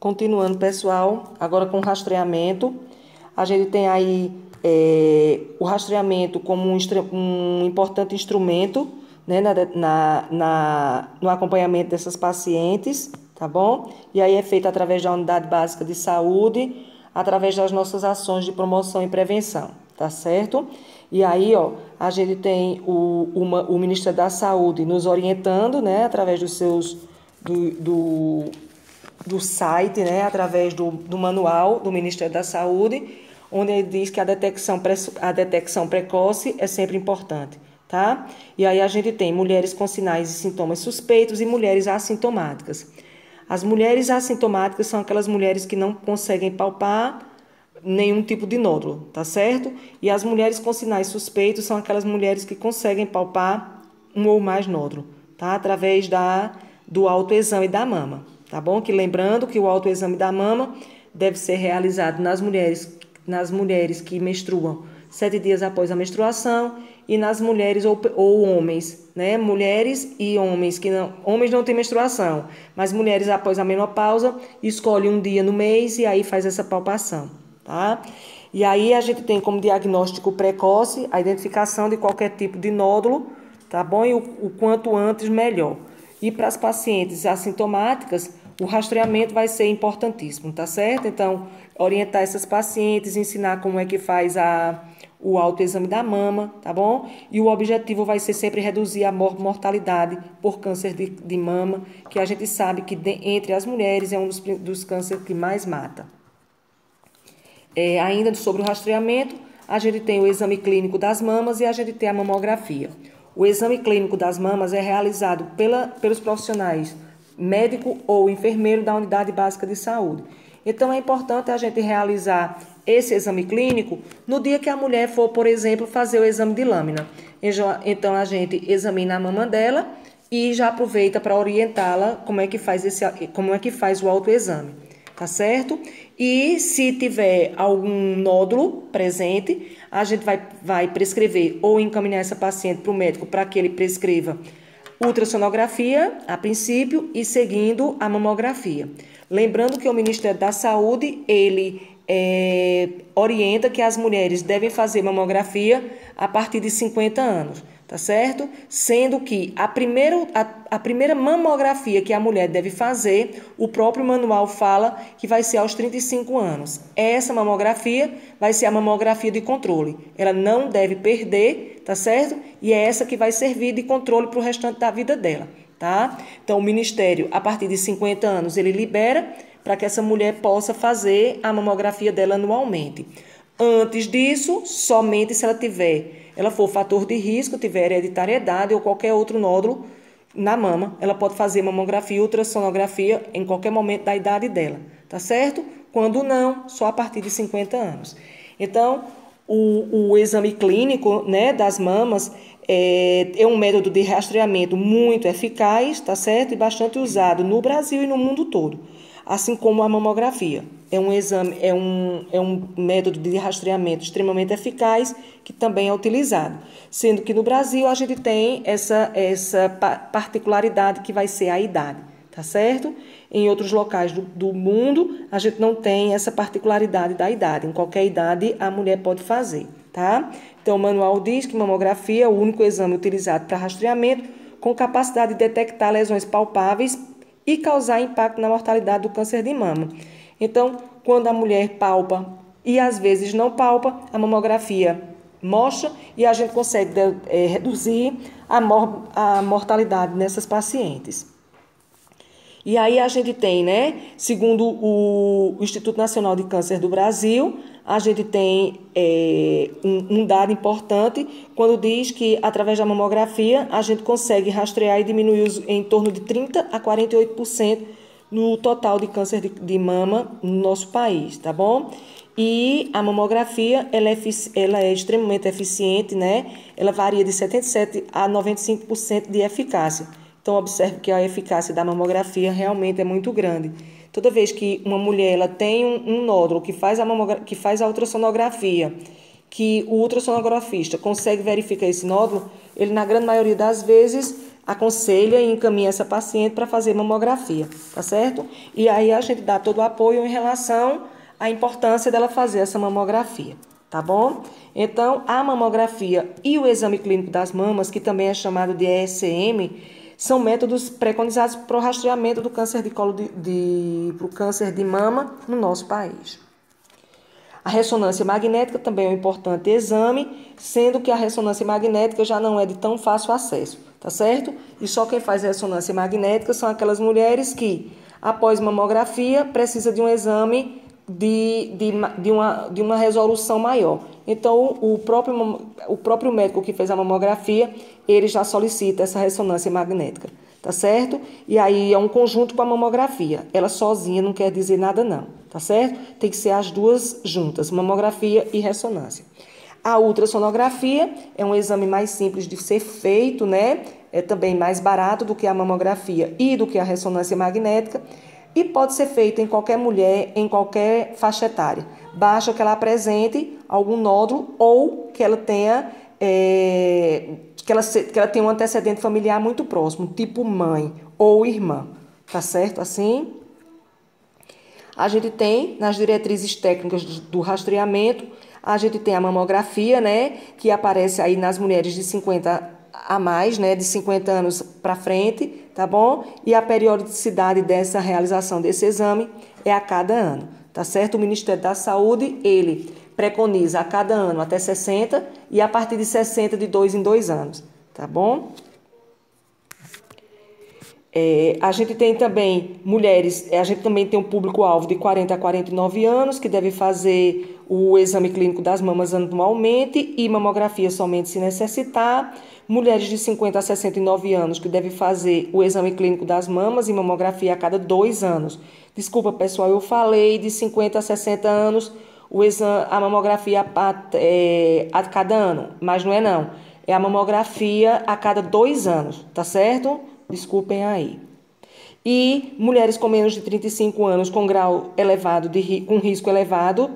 Continuando, pessoal, agora com rastreamento, a gente tem aí o rastreamento como um importante instrumento, né, no acompanhamento dessas pacientes, tá bom? E aí é feito através da Unidade Básica de Saúde, através das nossas ações de promoção e prevenção, tá certo? E aí, ó, a gente tem o Ministério da Saúde nos orientando, né, através dos seus do site, né, através do manual do Ministério da Saúde, onde ele diz que a detecção precoce é sempre importante, tá? E aí a gente tem mulheres com sinais e sintomas suspeitos e mulheres assintomáticas. As mulheres assintomáticas são aquelas mulheres que não conseguem palpar nenhum tipo de nódulo, tá certo? E as mulheres com sinais suspeitos são aquelas mulheres que conseguem palpar um ou mais nódulo, tá? Através do autoexame da mama, tá bom? Que lembrando que o autoexame da mama deve ser realizado nas mulheres que menstruam 7 dias após a menstruação e nas mulheres ou homens, né? Mulheres e homens homens não têm menstruação, mas mulheres após a menopausa escolhem um dia no mês e aí faz essa palpação, tá? E aí a gente tem como diagnóstico precoce a identificação de qualquer tipo de nódulo, tá bom? E o quanto antes melhor. E para as pacientes assintomáticas, o rastreamento vai ser importantíssimo, tá certo? Então, orientar essas pacientes, ensinar como é que faz o autoexame da mama, tá bom? E o objetivo vai ser sempre reduzir a mortalidade por câncer de mama, que a gente sabe que entre as mulheres é um dos cânceres que mais mata. Ainda sobre o rastreamento, a gente tem o exame clínico das mamas e a gente tem a mamografia. O exame clínico das mamas é realizado pelos profissionais médico ou enfermeiro da Unidade Básica de Saúde. Então, é importante a gente realizar esse exame clínico no dia que a mulher for, por exemplo, fazer o exame de lâmina. Então, a gente examina a mama dela e já aproveita para orientá-la como é que faz o autoexame, tá certo? E se tiver algum nódulo presente, a gente vai prescrever ou encaminhar essa paciente para o médico para que ele prescreva ultrassonografia, a princípio, e seguindo a mamografia. Lembrando que o Ministério da Saúde, ele orienta que as mulheres devem fazer mamografia a partir de 50 anos, tá certo? Sendo que a primeira mamografia que a mulher deve fazer, o próprio manual fala que vai ser aos 35 anos. Essa mamografia vai ser a mamografia de controle. Ela não deve perder, tá certo? E é essa que vai servir de controle para o restante da vida dela, tá? Então, o Ministério, a partir de 50 anos, ele libera para que essa mulher possa fazer a mamografia dela anualmente. Antes disso, somente se ela for fator de risco, tiver hereditariedade ou qualquer outro nódulo na mama, ela pode fazer mamografia e ultrassonografia em qualquer momento da idade dela, tá certo? Quando não, só a partir de 50 anos. Então, o exame clínico, né, das mamas é um método de rastreamento muito eficaz, tá certo? E bastante usado no Brasil e no mundo todo. Assim como a mamografia. É um método de rastreamento extremamente eficaz que também é utilizado. Sendo que no Brasil a gente tem essa particularidade que vai ser a idade, tá certo? Em outros locais do mundo a gente não tem essa particularidade da idade. Em qualquer idade a mulher pode fazer, tá? Então o manual diz que mamografia é o único exame utilizado para rastreamento com capacidade de detectar lesões palpáveis e causar impacto na mortalidade do câncer de mama. Então, quando a mulher palpa e às vezes não palpa, a mamografia mostra e a gente consegue reduzir a mortalidade nessas pacientes. E aí a gente tem, né, segundo o Instituto Nacional de Câncer do Brasil, a gente tem um dado importante quando diz que, através da mamografia, a gente consegue rastrear e diminuir em torno de 30% a 48% no total de câncer de mama no nosso país, tá bom? E a mamografia, ela é extremamente eficiente, né? Ela varia de 77% a 95% de eficácia. Então, observe que a eficácia da mamografia realmente é muito grande. Toda vez que uma mulher ela tem um nódulo que faz a ultrassonografia, que o ultrassonografista consegue verificar esse nódulo, ele, na grande maioria das vezes, aconselha e encaminha essa paciente para fazer mamografia, tá certo? E aí a gente dá todo o apoio em relação à importância dela fazer essa mamografia, tá bom? Então, a mamografia e o exame clínico das mamas, que também é chamado de ESM, são métodos preconizados para o rastreamento do câncer de colo pro câncer de mama no nosso país. A ressonância magnética também é um importante exame, sendo que a ressonância magnética já não é de tão fácil acesso, tá certo? E só quem faz ressonância magnética são aquelas mulheres que, após mamografia, precisa de um exame de uma resolução maior. Então, o próprio médico que fez a mamografia, ele já solicita essa ressonância magnética, tá certo? E aí é um conjunto com a mamografia. Ela sozinha não quer dizer nada não, tá certo? Tem que ser as duas juntas, mamografia e ressonância. A ultrassonografia é um exame mais simples de ser feito, né? É também mais barato do que a mamografia e do que a ressonância magnética. E pode ser feito em qualquer mulher, em qualquer faixa etária. Basta que ela apresente algum nódulo ou que ela tenha, que ela tenha um antecedente familiar muito próximo, tipo mãe ou irmã. Tá certo assim? A gente tem, nas diretrizes técnicas do rastreamento, a gente tem a mamografia, né, que aparece aí nas mulheres de 50 a mais, né, de 50 anos para frente, tá bom? E a periodicidade dessa realização desse exame é a cada ano, tá certo? O Ministério da Saúde, ele preconiza a cada ano até 60 e a partir de 60 de 2 em 2 anos, tá bom? A gente tem também mulheres, a gente também tem um público-alvo de 40 a 49 anos, que deve fazer o exame clínico das mamas anualmente e mamografia somente se necessitar. Mulheres de 50 a 69 anos, que deve fazer o exame clínico das mamas e mamografia a cada 2 anos. Desculpa, pessoal, eu falei de 50 a 60 anos, a mamografia a cada ano, mas não é não. É a mamografia a cada 2 anos, tá certo? Desculpem aí. E mulheres com menos de 35 anos com grau elevado, com risco elevado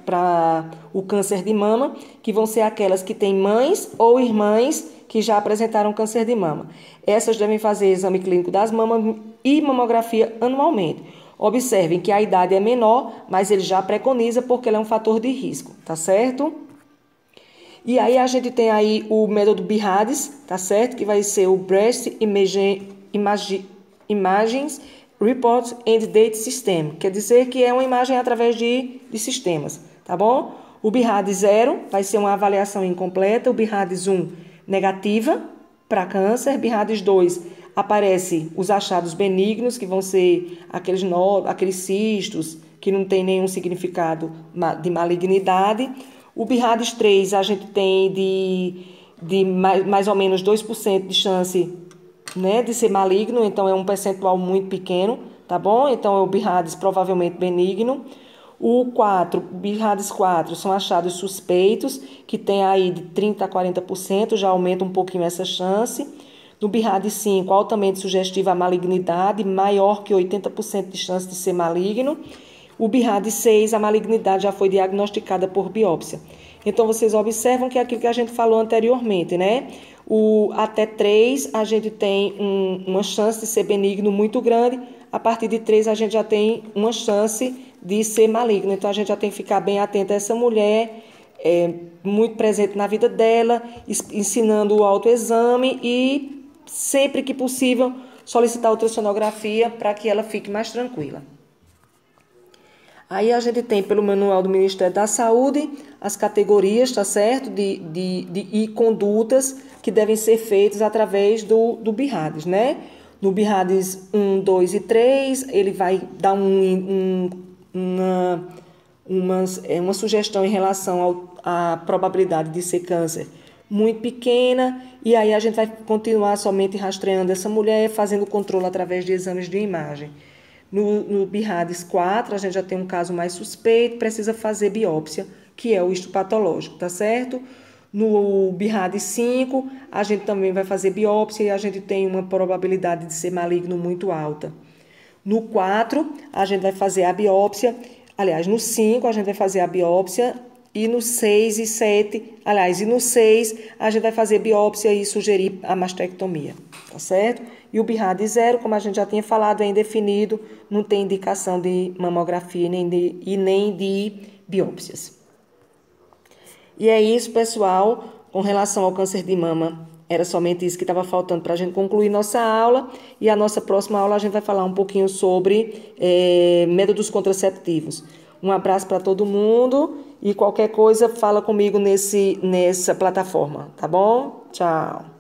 para o câncer de mama, que vão ser aquelas que têm mães ou irmãs que já apresentaram câncer de mama. Essas devem fazer exame clínico das mamas e mamografia anualmente. Observem que a idade é menor, mas ele já preconiza porque ele é um fator de risco, tá certo? E aí a gente tem aí o método BIRADS, tá certo? Que vai ser o Breast Images Report and Data System. Quer dizer que é uma imagem através de sistemas, tá bom? O BIRADS 0 vai ser uma avaliação incompleta. O BIRADS 1, negativa para câncer. BIRADS 2, aparece os achados benignos, que vão ser aqueles cistos que não tem nenhum significado de malignidade. O BIRADS 3, a gente tem de mais ou menos 2% de chance, né, de ser maligno, então é um percentual muito pequeno, tá bom? Então é o BIRADS provavelmente benigno. O BIRADS 4 são achados suspeitos, que tem aí de 30% a 40%, já aumenta um pouquinho essa chance. No BIRADS 5, altamente sugestiva a malignidade, maior que 80% de chance de ser maligno. O BIRADS 6, a malignidade já foi diagnosticada por biópsia. Então, vocês observam que é aquilo que a gente falou anteriormente, né? Até 3, a gente tem uma chance de ser benigno muito grande. A partir de 3, a gente já tem uma chance de ser maligno. Então, a gente já tem que ficar bem atento a essa mulher, muito presente na vida dela, ensinando o autoexame e, sempre que possível, solicitar ultrassonografia para que ela fique mais tranquila. Aí a gente tem, pelo manual do Ministério da Saúde, as categorias, tá certo? E condutas que devem ser feitas através do BIRADS, né? No BIRADS 1, 2 e 3, ele vai dar uma sugestão em relação à probabilidade de ser câncer muito pequena, e aí a gente vai continuar somente rastreando essa mulher, fazendo o controle através de exames de imagem. No BIRADS 4, a gente já tem um caso mais suspeito, precisa fazer biópsia, que é o histopatológico, tá certo? No BIRADS 5, a gente também vai fazer biópsia e a gente tem uma probabilidade de ser maligno muito alta. No 4, a gente vai fazer a biópsia, aliás, no 5, a gente vai fazer a biópsia E no 6 e 7, aliás, e no 6 a gente vai fazer biópsia e sugerir a mastectomia, tá certo? E o BIRAD 0, como a gente já tinha falado, é indefinido, não tem indicação de mamografia nem de biópsias. E é isso, pessoal, com relação ao câncer de mama. Era somente isso que estava faltando para a gente concluir nossa aula. E a nossa próxima aula a gente vai falar um pouquinho sobre métodos contraceptivos. Um abraço para todo mundo e qualquer coisa fala comigo nessa plataforma, tá bom? Tchau.